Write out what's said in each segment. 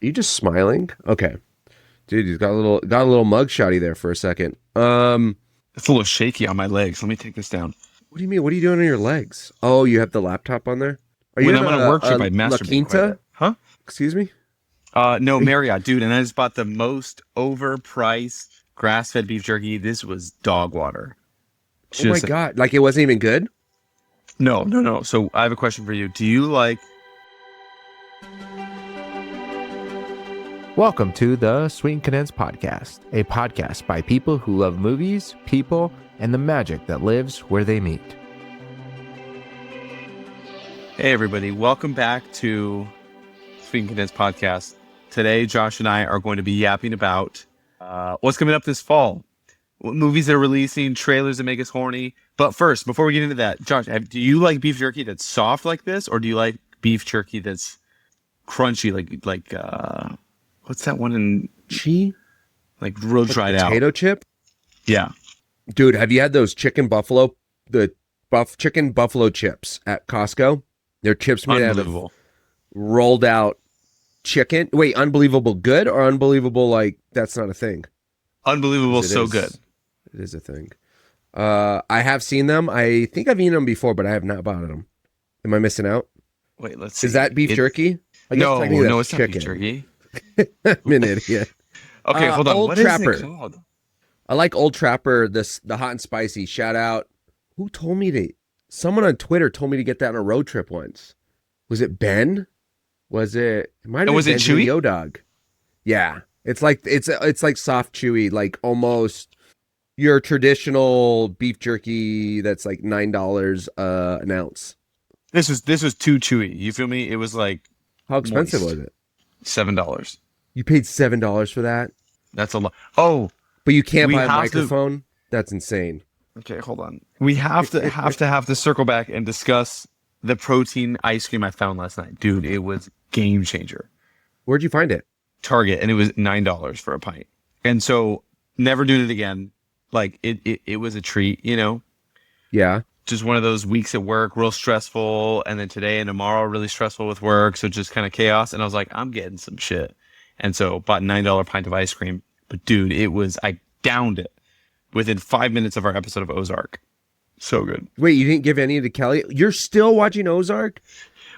you just smiling? Okay. Dude, he's got a little mug shotty there for a second. It's a little shaky on my legs. Let me take this down. What do you mean? What are you doing on your legs? Oh, you have the laptop on there? Are you When in I'm on a work trip, a I La masturbate quite a Quinta? bit. Huh? Excuse me? No, Marriott, dude. And I just bought the most overpriced grass-fed beef jerky. This was dog water. Oh my Just God. Like it wasn't even good? no, no, no. So I have a question for you. Do you like? Welcome to the Sweet and Condensed Podcast, a podcast by people who love movies, people, and the magic that lives where they meet. Hey, everybody. Welcome back to Sweet and Condensed Podcast. Today, Josh and I are going to be yapping about what's coming up this fall, what movies that are releasing, trailers that make us horny. But first, before we get into that, Josh, do you like beef jerky that's soft like this, or do you like beef jerky that's crunchy, like what's that one in Chi? like real Like dried out? potato chip? Yeah, Dude, have you had those chicken buffalo chips at Costco? They're chips made out of unbelievable. rolled out chicken. Wait, unbelievable good or unbelievable like that's not a thing? Unbelievable, 'Cause it so is. good. It is a thing. I have seen them. I think I've eaten them before, but I have not bought them. Am I missing out? Wait, let's see. Is that beef jerky? I guess No, technically no, that's it's not beef jerky. I'm an idiot. Okay, hold on. Old What is Trapper. it called? I like Old Trapper, the hot and spicy. Shout out. Who told me to? Someone on Twitter told me to get that on a road trip once. Was it Ben? Was it? It might have And been was it Benjamin chewy? Yo Dog. Yeah, it's like soft chewy, like almost your traditional beef jerky. That's like $9 an ounce. This was too chewy. You feel me? It was like How expensive moist. was it? $7. You paid $7 for that, That's a lot. Oh, but you can't We buy a have to- microphone. That's insane. okay, hold on. We have to circle back and discuss the protein ice cream I found last night. Dude, it was game changer. Where'd you find it? Target, and it was $9 for a pint. And so never doing it again. Like it was a treat, you know? Yeah. Just one of those weeks at work, real stressful, and then today and tomorrow really stressful with work, so just kind of chaos. And I was like, I'm getting some shit. And so bought $9 pint of ice cream. But dude, I downed it within 5 minutes of our episode of Ozark. So good. Wait, you didn't give any to Kelly? You're still watching Ozark?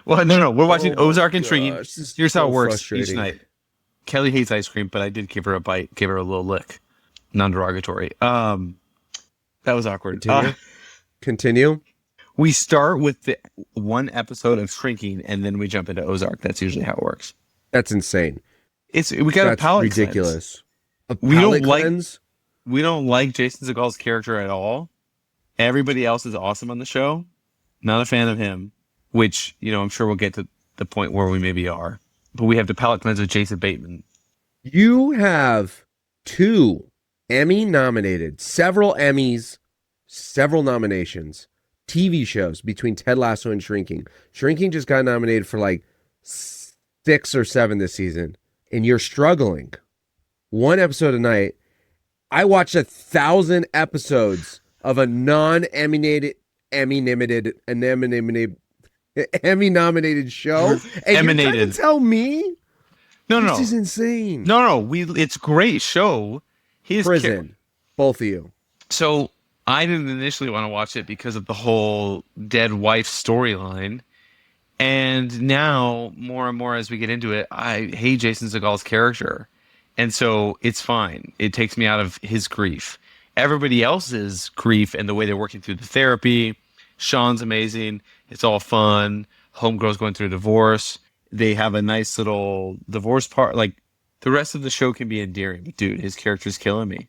Well, no. We're watching Oh my Ozark and Shrinking. gosh, this is Here's how so it works frustrating. each night. Kelly hates ice cream, but I did give her a bite, gave her a little lick. Non-derogatory. That was awkward. Continue. We start with the one episode of Shrinking, and then we jump into Ozark. That's usually how it works. That's insane. We got That's a palate ridiculous. A We don't palate like- cleanse? We don't like Jason Segel's character at all. Everybody else is awesome on the show. Not a fan of him, which, you know, I'm sure we'll get to the point where we maybe are. But we have to palate cleanse with Jason Bateman. You have two Emmy nominated, several Emmys, several nominations, TV shows between Ted Lasso and Shrinking. Shrinking just got nominated for like 6 or 7 this season, and you're struggling. One episode a night. I watched 1,000 episodes of a non-Emmy-nominated Emmy-nominated show, and you're trying Emanated. to tell me No. this is insane. No. It's a great show. His Prison, both of you. So I didn't initially want to watch it because of the whole dead wife storyline. And now, more and more as we get into it, I hate Jason Segel's character. And so it's fine. It takes me out of his grief. Everybody else's grief and the way they're working through the therapy. Sean's amazing. It's all fun. Homegirl's going through a divorce. They have a nice little divorce part. Like, the rest of the show can be endearing. But dude, his character's killing me.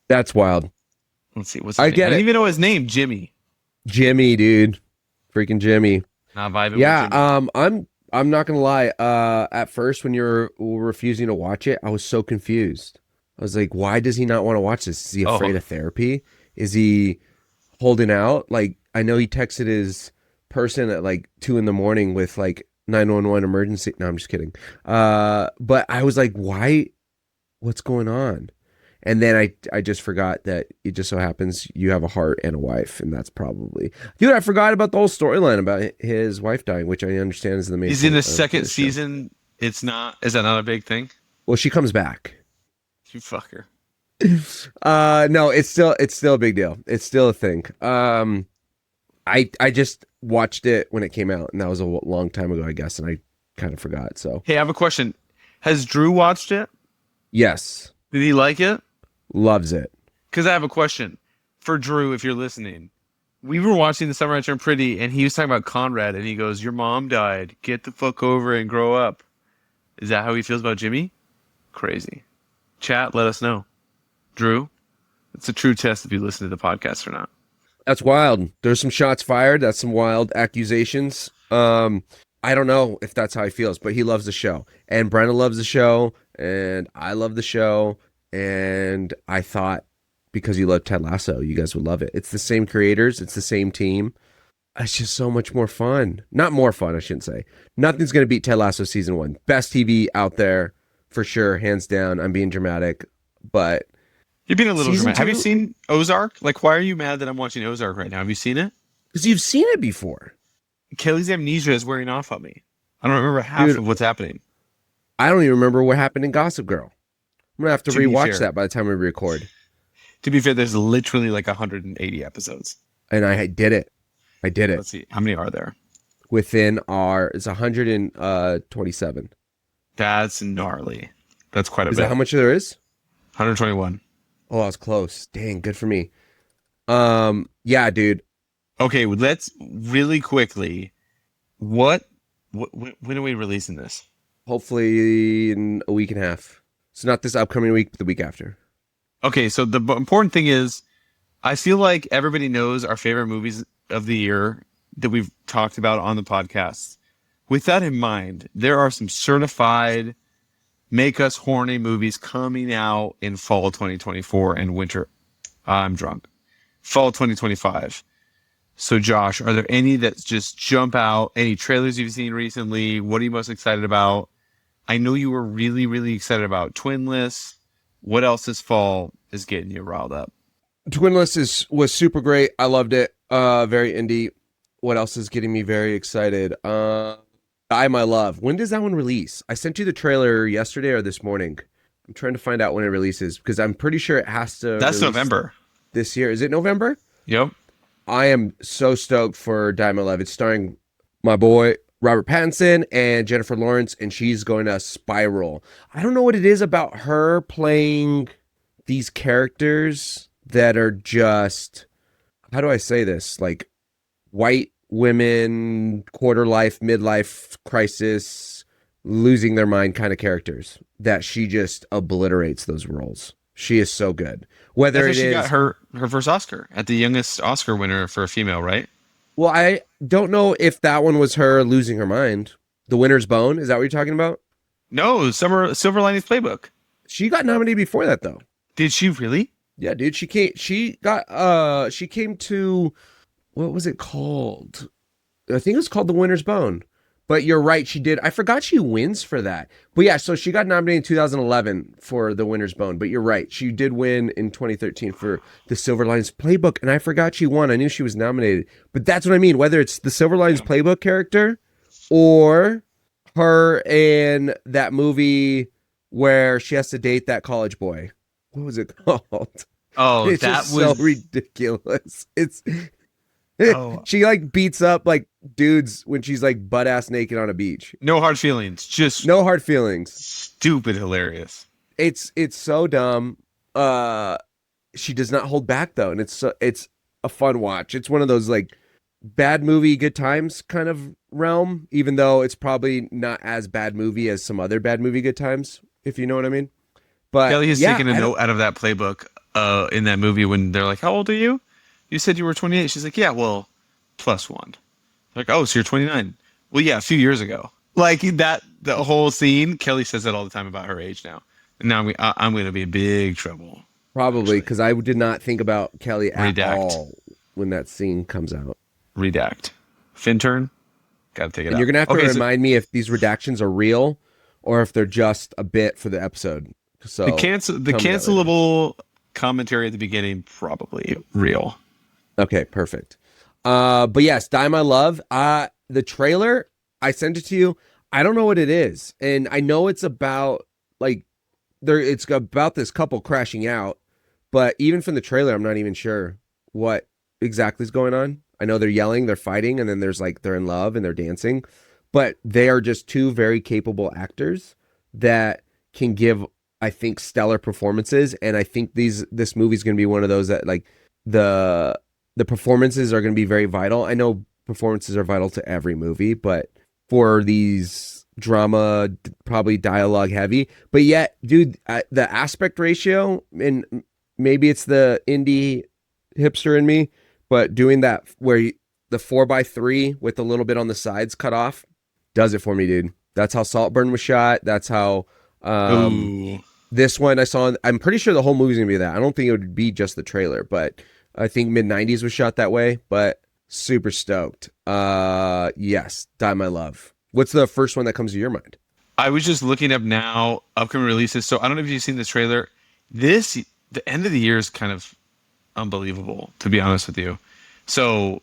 That's wild. Let's see. What's his I name? get I didn't it. even know his name. Jimmy. Jimmy, dude. Freaking Jimmy. Not vibing with Yeah, Jimmy. I'm not gonna lie. At first when you were refusing to watch it, I was so confused. I was like, why does he not want to watch this? Is he afraid of therapy? Is he holding out? Like, I know he texted his person at like 2 a.m. with like 911 emergency. No, I'm just kidding. But I was like, why? What's going on? And then I just forgot that it just so happens you have a heart and a wife, and that's probably... Dude, I forgot about the whole storyline about his wife dying, which I understand is the main... He's in point the of second this show. season It's not. Is that not a big thing? Well, she comes back. You fucker. No, it's still a big deal. It's still a thing. I just watched it when it came out, and that was a long time ago, I guess, and I kind of forgot. So, Hey, I have a question. Has Drew watched it? yes, Did he like it? loves it. Because I have a question for Drew, if you're listening. We were watching The Summer I Turned Pretty, and he was talking about Conrad, and he goes, "Your mom died. Get the fuck over it and grow up." Is that how he feels about Jimmy? Crazy. Chat, let us know. Drew, it's a true test if you listen to the podcast or not. That's wild. There's some shots fired. That's some wild accusations. I don't know if that's how he feels, but he loves the show, and Brenna loves the show, and I love the show, and I thought because you love Ted Lasso, you guys would love it. It's the same creators. It's the same team. It's just so much more fun. Not more fun, I shouldn't say. Nothing's going to beat Ted Lasso season 1. Best TV out there for sure, hands down. I'm being dramatic, but You're being a little Season dramatic. Have you 2? seen Ozark? Like, why are you mad that I'm watching Ozark right now? Have you seen it? because you've seen it before. Kelly's amnesia is wearing off on me. I don't remember half Dude. of what's happening. I don't even remember what happened in Gossip Girl. I'm going to have to To be rewatch fair. that by the time we record. To be fair, there's literally like 180 episodes. And I did it. I did it. Let's see. How many are there? Within it's 127. That's gnarly. That's quite a Is bit. that how much there is? 121. Oh, I was close. Dang, good for me. Yeah, dude. Okay, let's really quickly. When are we releasing this? Hopefully in a week and a half. It's not this upcoming week, but the week after. Okay, so the important thing is, I feel like everybody knows our favorite movies of the year that we've talked about on the podcast. With that in mind, there are some certified make us horny movies coming out in fall 2024 and winter. I'm drunk. Fall 2025. So Josh, are there any that just jump out? Any trailers you've seen recently? What are you most excited about? I know you were really, really excited about Twinless. What else this fall is getting you riled up? Twinless was super great. I loved it. Very indie. What else is getting me very excited? Die My Love. When does that one release? I sent you the trailer yesterday or this morning. I'm trying to find out when it releases because I'm pretty sure it has to. That's release November. this year. Is it November? Yep. I am so stoked for Die My Love. It's starring my boy Robert Pattinson and Jennifer Lawrence, and she's going to spiral. I don't know what it is about her playing these characters that are just, how do I say this? Like white women, quarter life, midlife crisis, losing their mind kind of characters that she just obliterates those roles. She is so good. Whether I it think she is got her first Oscar at the youngest Oscar winner for a female, right? Well, I don't know if that one was her losing her mind. The Winter's Bone, is that what you're talking about? No, Silver Linings Playbook. She got nominated before that though. Did she really? Yeah, dude, she came to, what was it called? I think it was called The Winter's Bone. But you're right, she did. I forgot she wins for that. But yeah, so she got nominated in 2011 for The Winter's Bone. But you're right, she did win in 2013 for the Silver Linings Playbook, and I forgot she won. I knew she was nominated. But that's what I mean, whether it's the Silver Linings Playbook character or her in that movie where she has to date that college boy. What was it called? Oh, It's that just was so ridiculous. It's Oh. she like beats up like dudes when she's like butt ass naked on a beach. no hard feelings. Just No hard feelings. stupid hilarious. It's so dumb. She does not hold back though, and it's a fun watch. It's one of those like bad movie good times kind of realm, even though it's probably not as bad movie as some other bad movie good times, if you know what I mean. But Kelly has yeah, taken a note out of that playbook in that movie when they're like, "How old are you?" You said you were 28. She's like, "Yeah, well, +1." Like, "Oh, so you're 29." Well, yeah, a few years ago. Like that, the whole scene. Kelly says that all the time about her age now. And now I'm going to be in big trouble. Probably because I did not think about Kelly at Redact. all when that scene comes out. Redact. Finturn. Got to take it And out. you're gonna have to Okay, so remind me if these redactions are real or if they're just a bit for the episode. So the tell me that later. cancelable commentary at the beginning, probably real. Okay, perfect. But yes, Die My Love. The trailer, I sent it to you. I don't know what it is. And I know it's about like it's about this couple crashing out, but even from the trailer, I'm not even sure what exactly is going on. I know they're yelling, they're fighting, and then there's like they're in love and they're dancing, but they are just two very capable actors that can give, I think, stellar performances. And I think this movie's going to be one of those that like the performances are going to be very vital. I know performances are vital to every movie, but for these drama, probably dialogue heavy, but yet, dude, the aspect ratio, and maybe it's the indie hipster in me, but doing that where the 4:3 with a little bit on the sides cut off does it for me, dude. That's how Saltburn was shot. That's how this one I saw. I'm pretty sure the whole movie's gonna be that. I don't think it would be just the trailer, but I think mid-90s was shot that way. But super stoked. Yes, Die My Love. What's the first one that comes to your mind? I was just looking up now upcoming releases. So I don't know if you've seen this trailer. The end of the year is kind of unbelievable, to be honest with you. So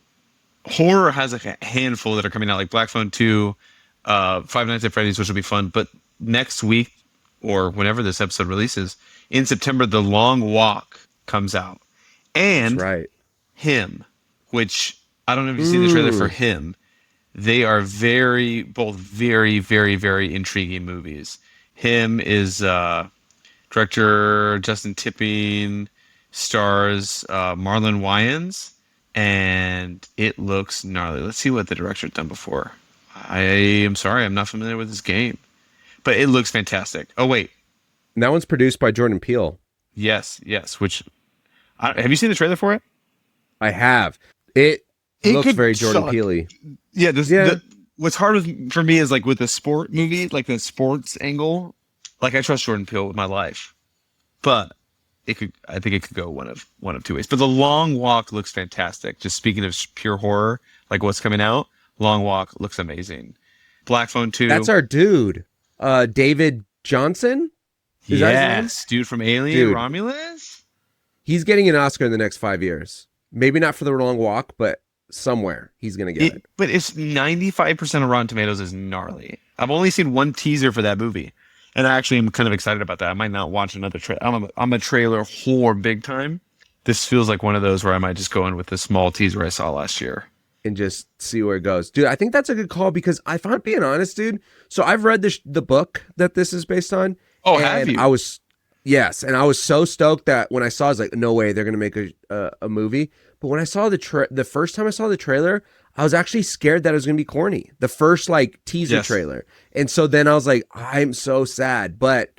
horror has like a handful that are coming out, like Black Phone 2, Five Nights at Freddy's, which will be fun. But next week, or whenever this episode releases, in September, The Long Walk comes out. And That's right. Him, which I don't know if you've seen the trailer for Him. They are both very, very, very intriguing movies. Him is director Justin Tipping, stars Marlon Wayans, and it looks gnarly. Let's see what the director's done before. I am sorry, I'm not familiar with this game, but it looks fantastic. Oh wait, and that one's produced by Jordan Peele. Yes. Which have you seen the trailer for it? I have. It looks very Jordan Peele-y. Yeah. What's hard for me is like with the sport movie, like the sports angle. Like I trust Jordan Peele with my life, but I think it could go one of two ways. But The Long Walk looks fantastic. Just speaking of pure horror, like what's coming out, Long Walk looks amazing. Black Phone 2. That's our dude, David Johnson. Is that his name? Dude from Alien, Romulus. He's getting an Oscar in the next 5 years. Maybe not for The Long Walk, but somewhere he's gonna get it. But it's 95% of Rotten Tomatoes is gnarly. I've only seen one teaser for that movie. And I actually am kind of excited about that. I might not watch another trailer. I'm a trailer whore big time. This feels like one of those where I might just go in with the small teaser I saw last year. And just see where it goes. Dude, I think that's a good call because if I'm being honest, dude. So I've read the book that this is based on. Oh, have you? Yes. And I was so stoked that when I saw it, I was like, no way, they're going to make a movie. But when I saw the first time I saw the trailer, I was actually scared that it was going to be corny. The first like teaser trailer. And so then I was like, I'm so sad. But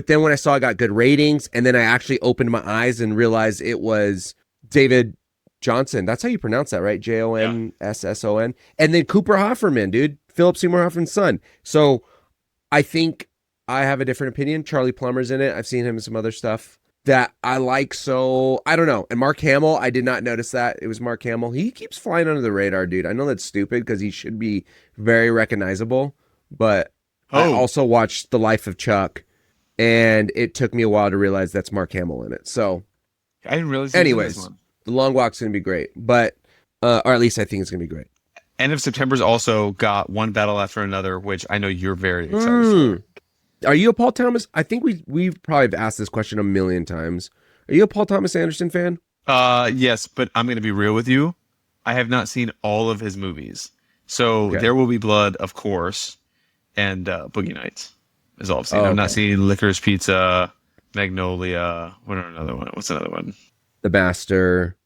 then when I saw it got good ratings and then I actually opened my eyes and realized it was David Johnson. That's how you pronounce that, right? Jonsson. And then Cooper Hofferman, dude. Philip Seymour Hoffman's son. So I think I have a different opinion. Charlie Plummer's in it. I've seen him in some other stuff that I like, so I don't know. And Mark Hamill, I did not notice that it was Mark Hamill. He keeps flying under the radar, dude. I know that's stupid because he should be very recognizable, but I also watched The Life of Chuck, and it took me a while to realize that's Mark Hamill in it. So, I didn't realize. Anyways, The Long Walk's gonna be great, but or at least I think it's gonna be great. End of September's also got One Battle After Another, which I know you're very excited for. Are you a Paul Thomas? I think we've probably asked this question a million times. Are you a Paul Thomas Anderson fan? Yes, but I'm going to be real with you. I have not seen all of his movies. So There Will Be Blood, of course, and Boogie Nights is all I've seen. I've not seen Licorice Pizza, Magnolia. What's another one? The Master,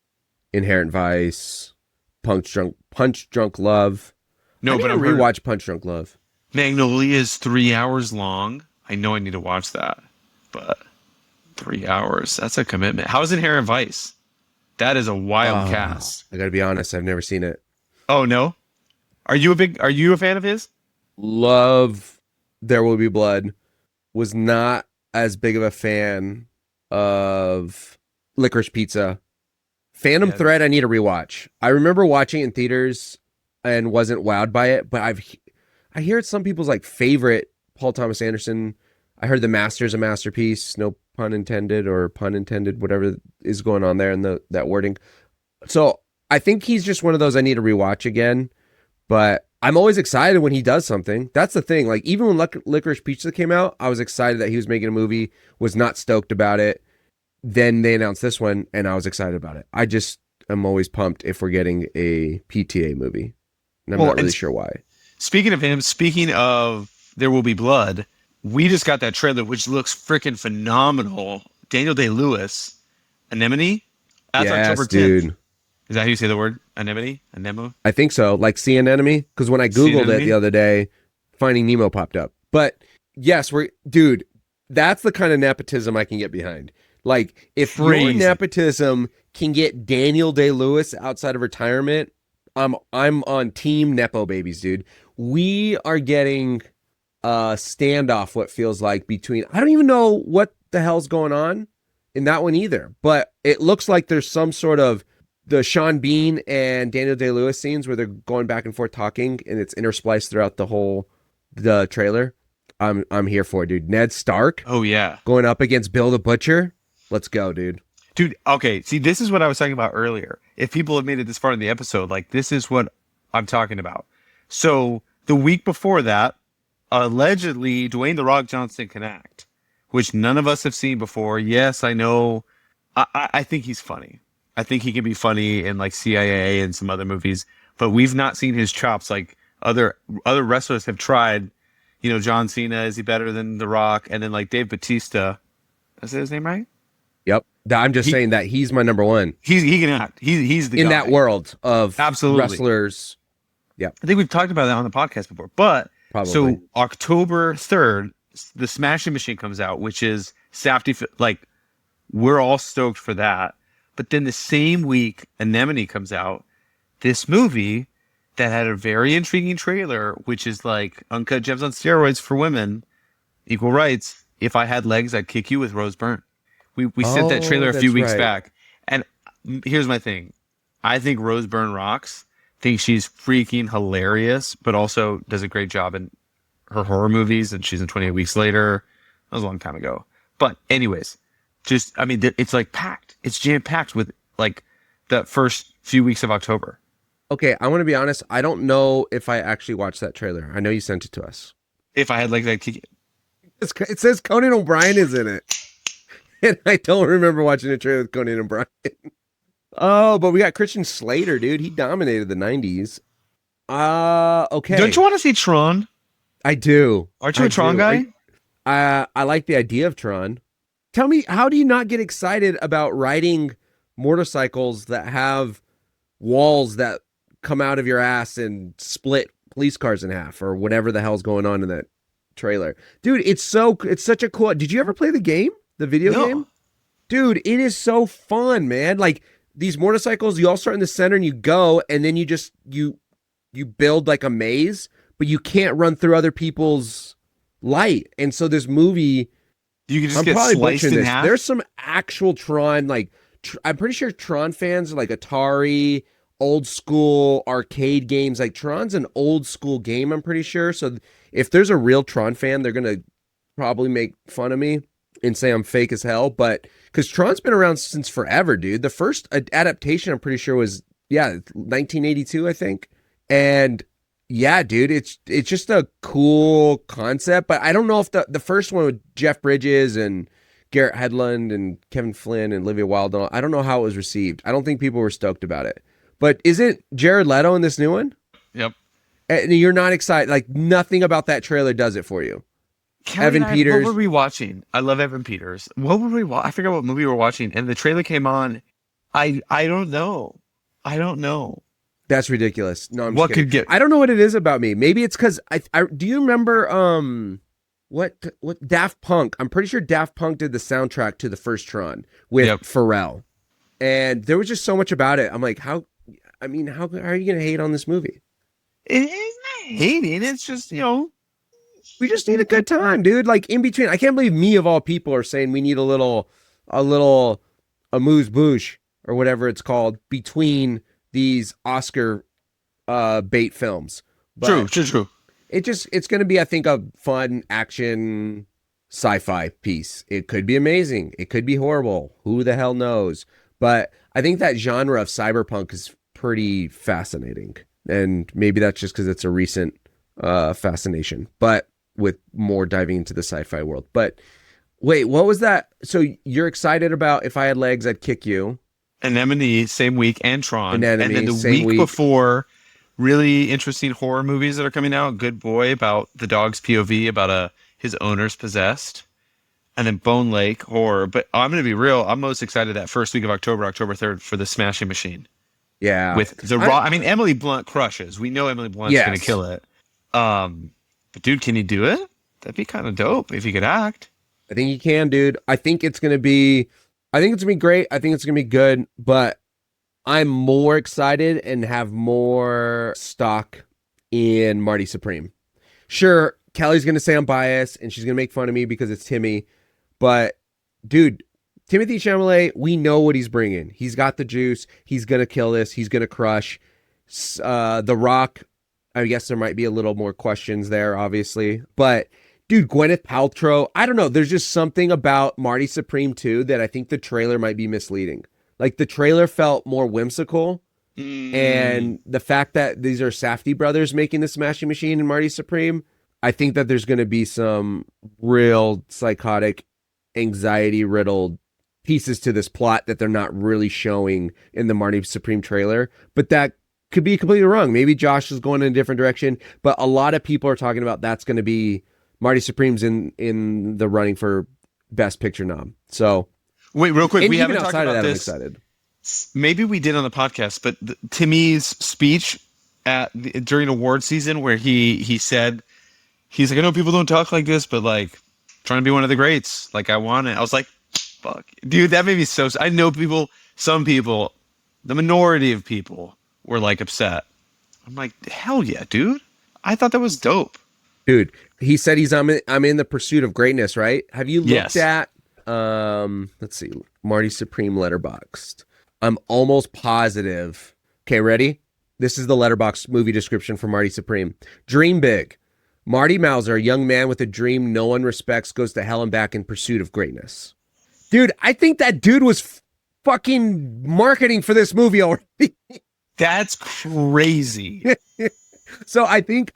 Inherent Vice, Punch Drunk Love. No, but I'm rewatch Punch Drunk Love. Magnolia is 3 hours long. I know I need to watch that, but 3 hours, that's a commitment. How is Inherent Vice? That is a wild cast. I gotta be honest, I've never seen it. Oh no? Are you a fan of his? Love There Will Be Blood. Was not as big of a fan of Licorice Pizza. Phantom Thread I need to rewatch. I remember watching it in theaters and wasn't wowed by it, but I hear it's some people's like favorite Paul Thomas Anderson. I heard The Master's a masterpiece, no pun intended or pun intended, whatever is going on there in that wording. So I think he's just one of those I need to rewatch again, but I'm always excited when he does something. That's the thing. Like even when Licorice Pizza came out, I was excited that he was making a movie. Was not stoked about it. Then they announced this one, and I was excited about it. I just am always pumped if we're getting a PTA movie, and I'm not really sure why. Speaking of him, speaking of There Will Be Blood, we just got that trailer, which looks freaking phenomenal. Daniel Day-Lewis, Anemone. That's October 10th. Dude. Is that how you say the word? Anemone? Anemone? I think so. Like sea anemone? Because when I Googled it the other day, Finding Nemo popped up. But yes, dude, that's the kind of nepotism I can get behind. Like, if your nepotism can get Daniel Day-Lewis outside of retirement, I'm on team Nepo babies, dude. We are getting a standoff, what feels like, between... I don't even know what the hell's going on in that one either. But it looks like there's some sort of the Sean Bean and Daniel Day-Lewis scenes where they're going back and forth talking, and it's interspliced throughout the trailer. I'm here for it, dude. Ned Stark. Oh, yeah. Going up against Bill the Butcher. Let's go, dude. Dude, okay. See, this is what I was talking about earlier. If people have made it this far in the episode, like, this is what I'm talking about. So, the week before that, allegedly, Dwayne "The Rock" Johnson can act, which none of us have seen before. Yes, I know. I think he's funny. I think he can be funny in, like, CIA and some other movies, but we've not seen his chops. Like, other wrestlers have tried. You know, John Cena, is he better than The Rock? And then, like, Dave Bautista. Is that his name right? Yep. I'm just saying that he's my number one. He can act. He's the guy. In that world of absolutely wrestlers. Yeah. I think we've talked about that on the podcast before. But probably. So October 3rd, the Smashing Machine comes out, which is Safdie. Like, we're all stoked for that. But then the same week, Anemone comes out. This movie that had a very intriguing trailer, which is like Uncut Gems on steroids for women, equal rights. If I had legs, I'd kick you with Rose Byrne. We sent that trailer a few weeks back. And here's my thing. I think Rose Byrne rocks. Think she's freaking hilarious, but also does a great job in her horror movies. And she's in 28 Weeks Later. That was a long time ago. But anyways, it's like packed. It's jam-packed with like the first few weeks of October. Okay, I want to be honest. I don't know if I actually watched that trailer. I know you sent it to us. If I had legs, I'd kick it. It says Conan O'Brien is in it. And I don't remember watching a trailer with Conan O'Brien. Oh, but we got Christian Slater, dude. He dominated the 90s. Okay. Don't you want to see Tron? I do. Aren't you a Tron guy? I like the idea of Tron. Tell me, how do you not get excited about riding motorcycles that have walls that come out of your ass and split police cars in half or whatever the hell's going on in that trailer? Dude, it's such a cool... Did you ever play the game? The video game? Dude, it is so fun, man. Like, these motorcycles, you all start in the center and you go, and then you build like a maze, but you can't run through other people's light. And so this movie... You can just get sliced in half? There's some actual Tron, like... I'm pretty sure Tron fans are like Atari, old school arcade games. Like, Tron's an old school game, I'm pretty sure. So if there's a real Tron fan, they're going to probably make fun of me and say I'm fake as hell, but because Tron's been around since forever, dude. The first adaptation, I'm pretty sure, was 1982, I think. And yeah, dude, it's just a cool concept. But I don't know if the first one with Jeff Bridges and Garrett Hedlund and Kevin Flynn and Olivia Wilde, I don't know how it was received. I don't think people were stoked about it. But isn't Jared Leto in this new one? Yep. And you're not excited. Like, nothing about that trailer does it for you. Evan Peters. What were we watching? I love Evan Peters. What were we I forgot what movie we were watching, and the trailer came on. I don't know. That's ridiculous. No, I'm what just kidding. Could get? I don't know what it is about me. Maybe it's because I do you remember what Daft Punk? I'm pretty sure Daft Punk did the soundtrack to the first Tron with Pharrell, and there was just so much about it. I'm like, how are you gonna hate on this movie? It's not hating. It's just, we just need a good time, dude. Like, in between. I can't believe me of all people are saying we need a little amuse-bouche or whatever it's called between these Oscar bait films. But True. It's going to be, I think, a fun action sci-fi piece. It could be amazing. It could be horrible. Who the hell knows? But I think that genre of cyberpunk is pretty fascinating. And maybe that's just because it's a recent fascination, but with more diving into the sci-fi world. But wait, what was that? So you're excited about If I Had Legs, I'd Kick You. Anemone, same week, and Tron. Anemone, and then the same week before, really interesting horror movies that are coming out. Good Boy, about the dog's POV, about his owner's possessed. And then Bone Lake, horror. But I'm going to be real. I'm most excited that first week of October, October 3rd, for The Smashing Machine. Yeah. With the raw. I mean, Emily Blunt crushes. We know Emily Blunt's going to kill it. But dude, can he do it? That'd be kind of dope if he could act. I think he can, dude. I think it's going to be great. I think it's going to be good, but I'm more excited and have more stock in Marty Supreme. Sure, Kelly's going to say I'm biased and she's going to make fun of me because it's Timmy, but dude, Timothée Chalamet, we know what he's bringing. He's got the juice. He's going to kill this. He's going to crush. The Rock, I guess there might be a little more questions there, obviously, but dude, Gwyneth Paltrow, I don't know. There's just something about Marty Supreme too that I think the trailer might be misleading. Like the trailer felt more whimsical, and the fact that these are Safdie brothers making the Smashing Machine and Marty Supreme, I think that there's going to be some real psychotic, anxiety-riddled pieces to this plot that they're not really showing in the Marty Supreme trailer. But that could be completely wrong. Maybe Josh is going in a different direction, but a lot of people are talking about that's going to be Marty Supreme's in the running for Best Picture nom. So wait, real quick, we haven't talked about that, this. I'm excited. Maybe we did on the podcast, but Timmy's speech during award season, where he said, he's like, I know people don't talk like this, but like trying to be one of the greats, like I want it. I was like, fuck, dude, that made me so. I know some people, the minority of people were like upset. I'm like, hell yeah, dude. I thought that was dope. Dude, he said I'm in the pursuit of greatness, right? Have you looked at let's see, Marty Supreme Letterboxd? I'm almost positive. Okay, ready? This is the Letterboxd movie description for Marty Supreme. Dream big. Marty Mauser, a young man with a dream no one respects, goes to hell and back in pursuit of greatness. Dude, I think that dude was fucking marketing for this movie already. That's crazy. So I do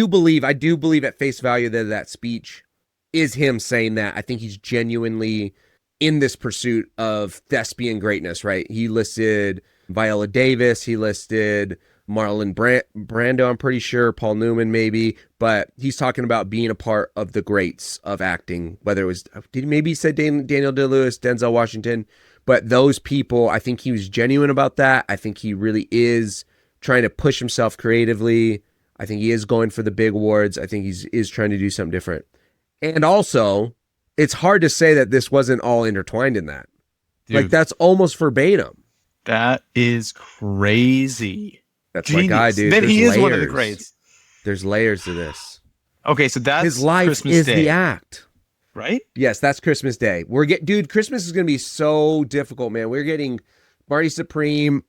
believe at face value that speech is him saying that. I think he's genuinely in this pursuit of thespian greatness, right? He listed Viola Davis, he listed Marlon Brando, I'm pretty sure, Paul Newman maybe, but he's talking about being a part of the greats of acting, whether it was, maybe he said Daniel Day-Lewis, Denzel Washington, but those people, I think he was genuine about that. I think he really is trying to push himself creatively. I think he is going for the big awards. I think he is trying to do something different. And also, it's hard to say that this wasn't all intertwined in that. Dude, like, that's almost verbatim. That is crazy. That's my guy, dude. Then he is one of the greats. There's layers to this. Okay, so that's his life Christmas is Day. The act. Right? Yes, that's Christmas Day. Dude, Christmas is going to be so difficult, man. We're getting Marty Supreme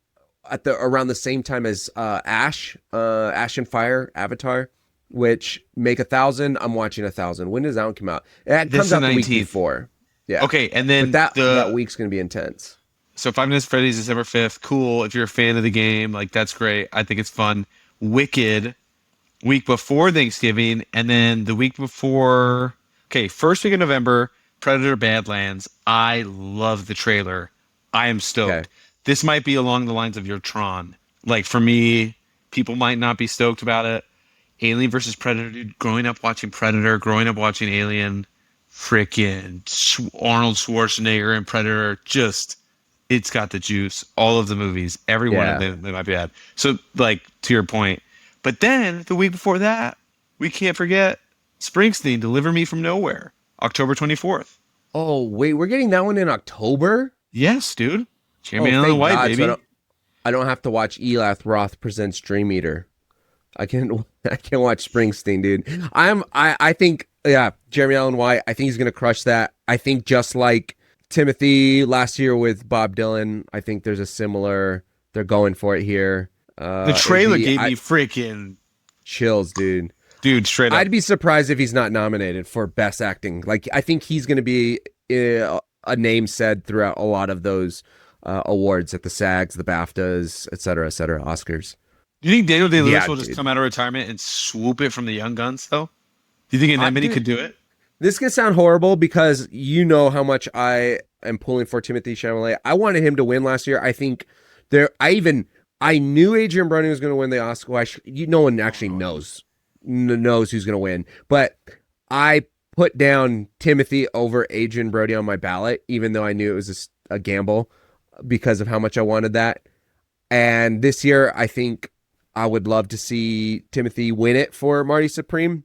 at around the same time as Ash and Fire, Avatar, which make 1,000. I'm watching 1,000. When does that one come out? It comes out the week before. Yeah. Okay, and then but that week's going to be intense. So Five Nights at Freddy's December 5th. Cool. If you're a fan of the game, like that's great. I think it's fun. Wicked, week before Thanksgiving, and then the week before. Okay, first week of November, Predator Badlands. I love the trailer. I am stoked. Okay. This might be along the lines of your Tron. Like for me, people might not be stoked about it. Alien versus Predator, dude. Growing up watching Predator, growing up watching Alien, freaking Arnold Schwarzenegger and Predator, just it's got the juice. All of the movies, every one of them, they might be bad. So, like to your point, but then the week before that, we can't forget Springsteen, "Deliver Me from Nowhere," October 24th. Oh wait, we're getting that one in October? Yes, dude. Jeremy Allen White, baby. So I don't have to watch Elath Roth presents Dream Eater. I can watch Springsteen, dude. I think Jeremy Allen White, I think he's gonna crush that. I think just like Timothy last year with Bob Dylan, I think there's a similar, they're going for it here. The trailer gave me freaking chills, dude. Dude, straight up. I'd be surprised if he's not nominated for Best Acting. Like, I think he's going to be a name said throughout a lot of those awards at the SAGs, the BAFTAs, et cetera, Oscars. Do you think Daniel Day-Lewis Yeah, will just dude. come out of retirement and swoop it from the young guns, though? Do you think Anemone could do it? This can sound horrible because you know how much I am pulling for Timothée Chalamet. I wanted him to win last year. I think I knew Adrian Brody was going to win the Oscar. No one actually knows who's going to win, but I put down Timothy over Adrian Brody on my ballot, even though I knew it was a gamble because of how much I wanted that. And this year, I think I would love to see Timothy win it for Marty Supreme.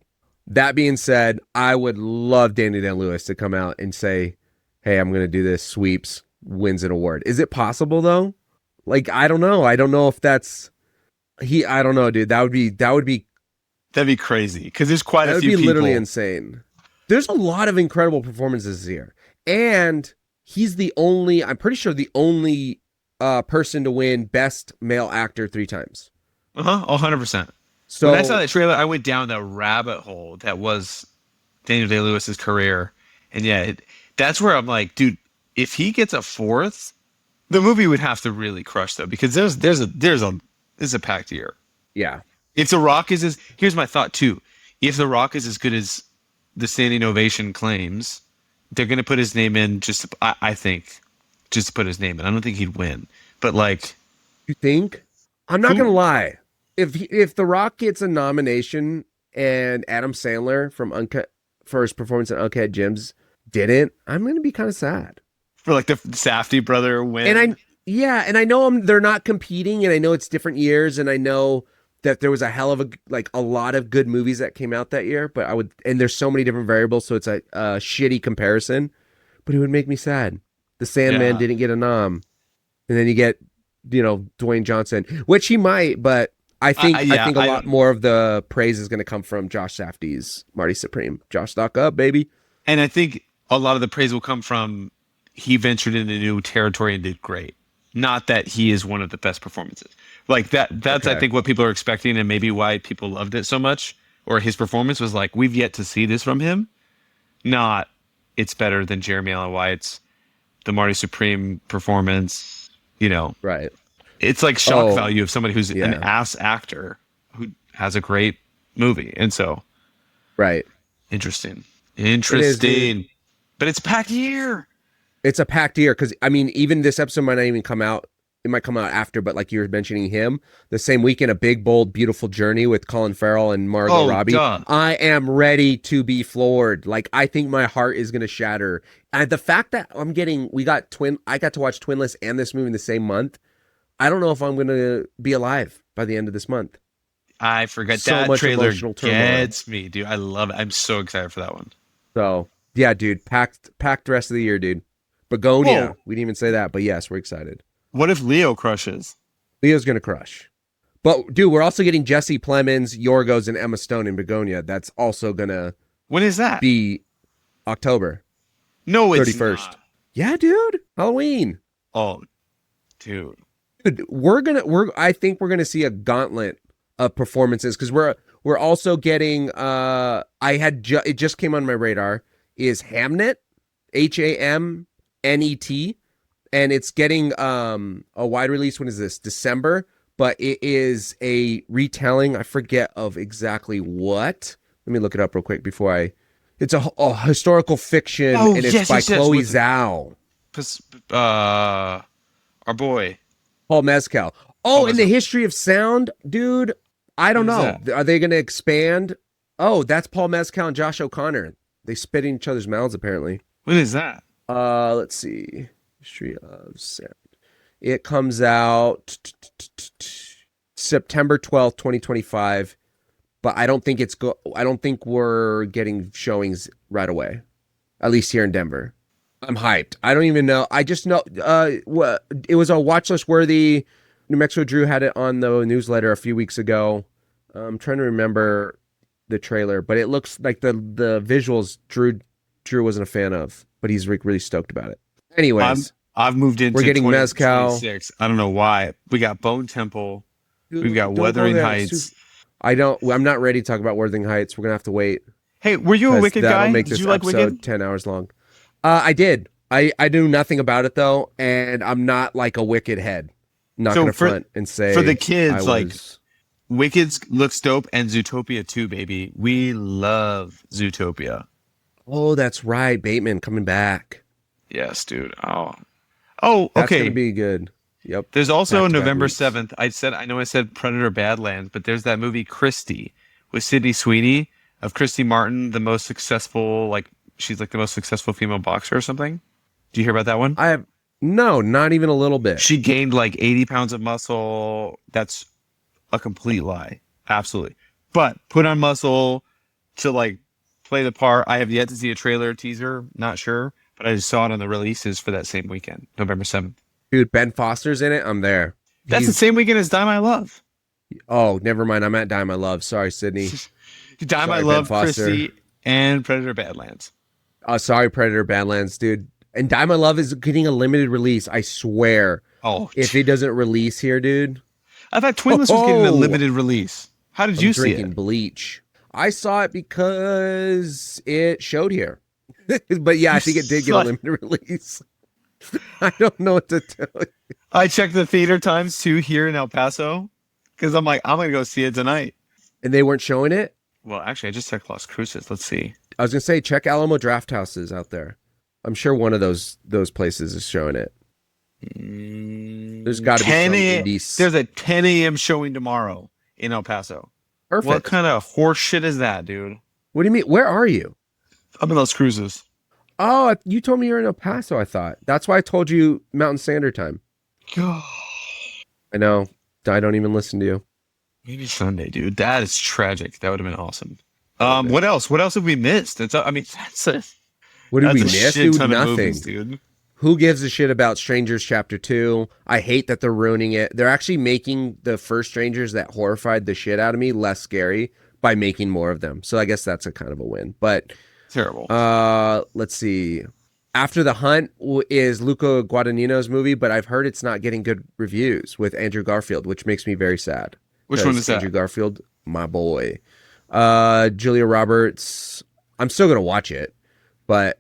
That being said, I would love Danny Day-Lewis to come out and say, hey, I'm going to do this, sweeps, wins an award. Is it possible, though? Like, I don't know. I don't know if that's... I don't know, dude. That'd be crazy, because there's quite a few people. That would be literally insane. There's a lot of incredible performances here. And he's I'm pretty sure the only person to win Best Male Actor 3 times. 100%. So when I saw that trailer, I went down that rabbit hole that was Daniel Day-Lewis's career, and yeah, that's where I'm like, dude, if he gets a 4th, the movie would have to really crush, though, because there's a packed year. Yeah. If The Rock here's my thought too. If The Rock is as good as the standing ovation claims, they're gonna put his name in I think, just to put his name in. I don't think he'd win, but like, you think? I'm not gonna lie. If The Rock gets a nomination and Adam Sandler for his performance in Uncut Gems didn't, I'm gonna be kind of sad. For like the Safdie brother win. And I know they're not competing, and I know it's different years, and I know that there was a hell of a lot of good movies that came out that year, and there's so many different variables, so it's a shitty comparison, but it would make me sad. The Sandman didn't get a nom, and then you get, Dwayne Johnson, which he might, but I think a lot more of the praise is going to come from Josh Safdie's Marty Supreme. Josh, stock up, baby. And I think a lot of the praise will come from he ventured into new territory and did great. Not that he is one of the best performances. Like that's okay. I think what people are expecting, and maybe why people loved it so much, or his performance was like, we've yet to see this from him. Not, it's better than Jeremy Allen White's, the Marty Supreme performance, Right. It's like shock value of somebody who's an ass actor who has a great movie. And so. Right. Interesting. But it's a packed year. It's a packed year because, even this episode might not even come out. It might come out after, but like you were mentioning him, the same weekend, A Big, Bold, Beautiful Journey with Colin Farrell and Margot Robbie. Duh. I am ready to be floored. Like, I think my heart is going to shatter. And the fact that I got to watch Twinless and this movie in the same month, I don't know if I'm going to be alive by the end of this month. I forget so that trailer gets me, dude. I love it. I'm so excited for that one. So, yeah, dude, packed rest of the year, dude. Bugonia. We didn't even say that, but yes, we're excited. What if Leo crushes? Leo's going to crush. But, dude, we're also getting Jesse Plemons, Yorgos, and Emma Stone in Bugonia. That's also going to... When is that? Be October. No, it's 31st. Not. Yeah, dude. Halloween. Oh, dude. Dude, I think we're going to see a gauntlet of performances because we're also getting... it just came on my radar, is Hamnet, Hamnet, and it's getting a wide release. When is this? December, but it is a retelling. I forget of exactly what. Let me look it up real quick before it's a historical fiction, and it's by Chloe Zhao. Our boy. Paul Mescal. In the history of sound, dude, I don't know. Are they going to expand? Oh, that's Paul Mescal and Josh O'Connor. They spit in each other's mouths, apparently. What is that? Let's see. History of sound. It comes out September 12th, 2025. But I don't think I don't think we're getting showings right away. At least here in Denver. I'm hyped. I don't even know. I just know it was a watch list worthy. New Mexico Drew had it on the newsletter a few weeks ago. I'm trying to remember the trailer, but it looks like the visuals Drew wasn't a fan of, but he's really stoked about it. Anyways, I've moved into we're getting Mezcal. I don't know why. We got Bone Temple. We've got Wuthering Heights. I'm not ready to talk about Wuthering Heights. We're gonna have to wait. Hey, were you a Wicked guy? Did you like Wicked? 10 hours long. I did. I knew nothing about it though, and I'm not like a Wicked head. Not So gonna front and say for the kids, I like was. Wicked looks dope, and Zootopia too, baby. We love Zootopia. Oh, that's right, Bateman coming back. Yes, dude. Oh, That's gonna okay. be good. Yep. There's also Back to back November weeks. 7th. I know I said Predator Badlands, but there's that movie Christie with Sydney Sweeney of Christy Martin, the most successful, like she's like the most successful female boxer or something. Do you hear about that one? I have no, not even a little bit. She gained like 80 pounds of muscle. That's a complete lie. Absolutely. But put on muscle to like play the part. I have yet to see a trailer teaser, not sure, but I just saw it on the releases for that same weekend, November 7th. Dude, Ben Foster's in it. I'm there. That's the same weekend as Die My Love. Oh, never mind. I'm at Die My Love. Sorry, Sydney. Die My Sorry, Love, Ben Foster. Christie, and Predator Badlands. Sorry, Predator Badlands, dude. And Die My Love is getting a limited release. I swear. Oh, If it doesn't release here, dude. I thought Twinless was getting a limited release. How did you see drinking it? Bleach. I saw it because it showed here. But yeah, I think it did get a limited release. I don't know what to tell you. I checked the theater times too here in El Paso because I'm like, I'm going to go see it tonight. And they weren't showing it? Well, actually, I just checked Las Cruces. Let's see. I was going to say, check Alamo Draft Houses out there. I'm sure one of those places is showing it. There's got to be some indies. There's a 10 a.m. showing tomorrow in El Paso. Perfect. What kind of horse shit is that, dude? What do you mean? Where are you? I'm in Las Cruces. Oh, you told me you're in El Paso, I thought. That's why I told you Mountain Standard Time. I know. I don't even listen to you. Maybe Sunday, dude. That is tragic. That would have been awesome. What else? What else have we missed? What did we miss? Dude, nothing. Movies, dude. Who gives a shit about Strangers Chapter 2? I hate that they're ruining it. They're actually making the first Strangers that horrified the shit out of me less scary by making more of them. So I guess that's a kind of a win. But terrible. Let's see. After the Hunt is Luca Guadagnino's movie, but I've heard it's not getting good reviews with Andrew Garfield, which makes me very sad. Which one is that? Andrew Garfield, my boy. Julia Roberts. I'm still gonna watch it, but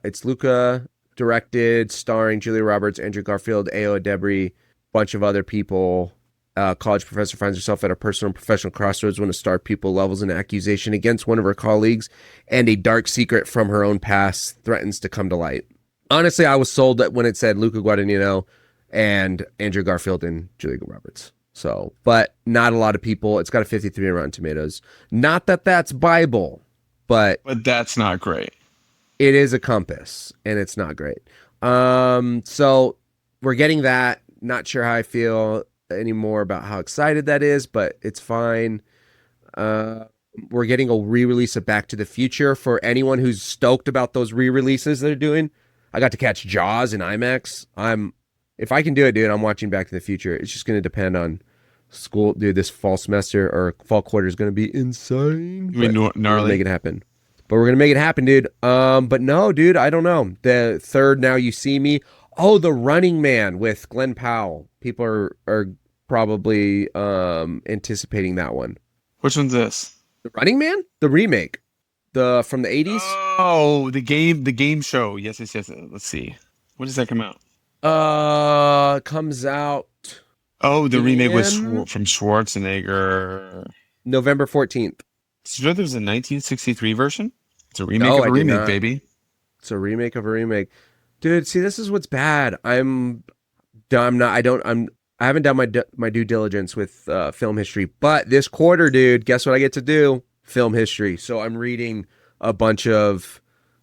it's Luca directed, starring Julia Roberts, Andrew Garfield, Ayo Edebiri, bunch of other people. College professor finds herself at a personal and professional crossroads when a star pupil levels an accusation against one of her colleagues, and a dark secret from her own past threatens to come to light. Honestly, I was sold that when it said Luca Guadagnino and Andrew Garfield and Julia Roberts. So, but not a lot of people. It's got a 53 on Rotten Tomatoes. Not that that's Bible, but that's not great. It is a compass, and it's not great. So we're getting that. Not sure how I feel anymore about how excited that is, but it's fine. We're getting a re-release of Back to the Future for anyone who's stoked about those re-releases they're doing. I got to catch Jaws in IMAX. If I can do it, dude, I'm watching Back to the Future. It's just going to depend on school. Dude, this fall semester or fall quarter is going to be insane. You mean gnarly? Make it happen. But we're going to make it happen, dude. But no, dude, I don't know. The third Now You See Me. Oh, The Running Man with Glenn Powell. People are probably anticipating that one. Which one's this? The Running Man? The remake. From the 80s? Oh, the game show. Yes. Let's see. When does that come out? Comes out. Oh, the remake was from Schwarzenegger. November 14th. Did you know there was a 1963 version? It's a remake of a remake, baby. It's a remake of a remake. Dude, see, this is what's bad. I haven't done my due diligence with film history, but this quarter, dude, guess what I get to do? Film history. So I'm reading a bunch of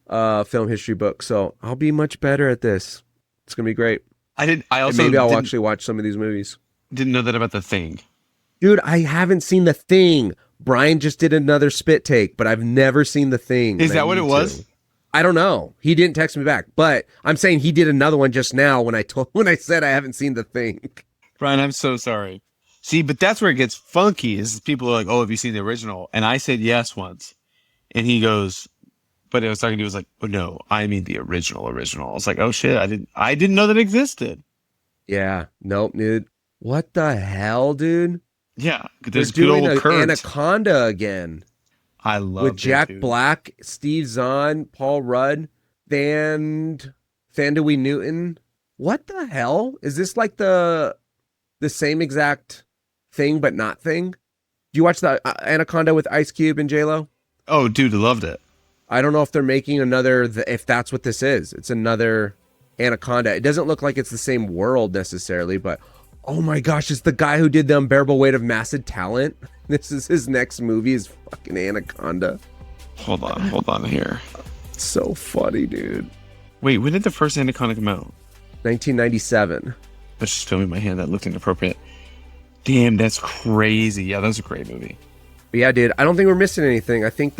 film history books. So I'll be much better at this. It's gonna be great. Maybe I'll actually watch some of these movies. Didn't know that about The Thing. Dude, I haven't seen The Thing. Brian just did another spit take, but I've never seen The Thing. Is that what it was? I don't know. He didn't text me back, but I'm saying he did another one just now when I said I haven't seen The Thing. Brian, I'm so sorry. See, but that's where it gets funky is people are like, oh, have you seen the original? And I said yes once. And he goes, but I was talking to, he was like, oh no, I mean the original. I was like, oh shit, I didn't know that existed. Yeah. Nope, dude. What the hell, dude? Yeah. There's They're good doing old Kurt. Anaconda again. I love with it, Jack dude. Black, Steve Zahn, Paul Rudd. Thandiwe Newton. What the hell? Is this like the same exact thing but not thing? Do you watch the Anaconda with Ice Cube and J-Lo? Oh, dude, I loved it. I don't know if they're making another, if that's what this is. It's another Anaconda. It doesn't look like it's the same world necessarily, but oh my gosh, it's the guy who did The Unbearable Weight of Massive Talent. This is his next movie, is fucking Anaconda. Hold on here. It's so funny, dude. Wait, when did the first Anaconda come out? 1997. Let's just film in my hand. That looked inappropriate. Damn, that's crazy. Yeah, that was a great movie. But yeah, dude, I don't think we're missing anything. I think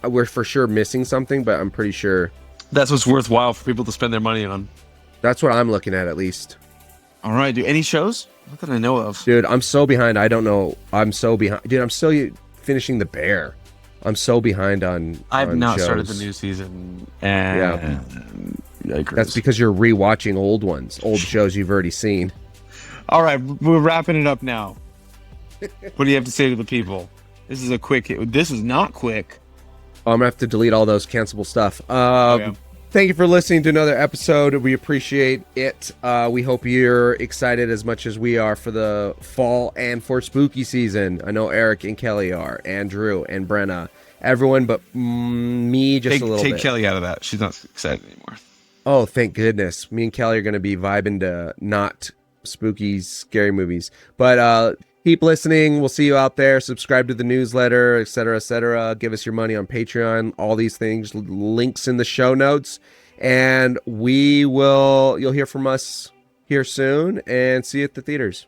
we're for sure missing something, but I'm pretty sure that's what's worthwhile for people to spend their money on. That's what I'm looking at least. All right, dude. Any shows? Not that I know of. Dude, I'm so behind. I don't know. I'm so behind. Dude, I'm still finishing The Bear. I'm so behind on I've not shows. started the new season. And yeah. That's because you're rewatching old ones, old shows you've already seen. All right, we're wrapping it up now. What do you have to say to the people? This is not quick. I'm going to have to delete all those cancelable stuff. Thank you for listening to another episode. We appreciate it. We hope you're excited as much as we are for the fall and for spooky season. I know Eric and Kelly are, Andrew and Brenna, everyone but me a little bit. Take Kelly out of that. She's not excited anymore. Oh, thank goodness. Me and Kelly are going to be vibing to not spooky, scary movies. But keep listening. We'll see you out there. Subscribe to the newsletter, etc., etc. Give us your money on Patreon. All these things, links in the show notes. And you'll hear from us here soon and see you at the theaters.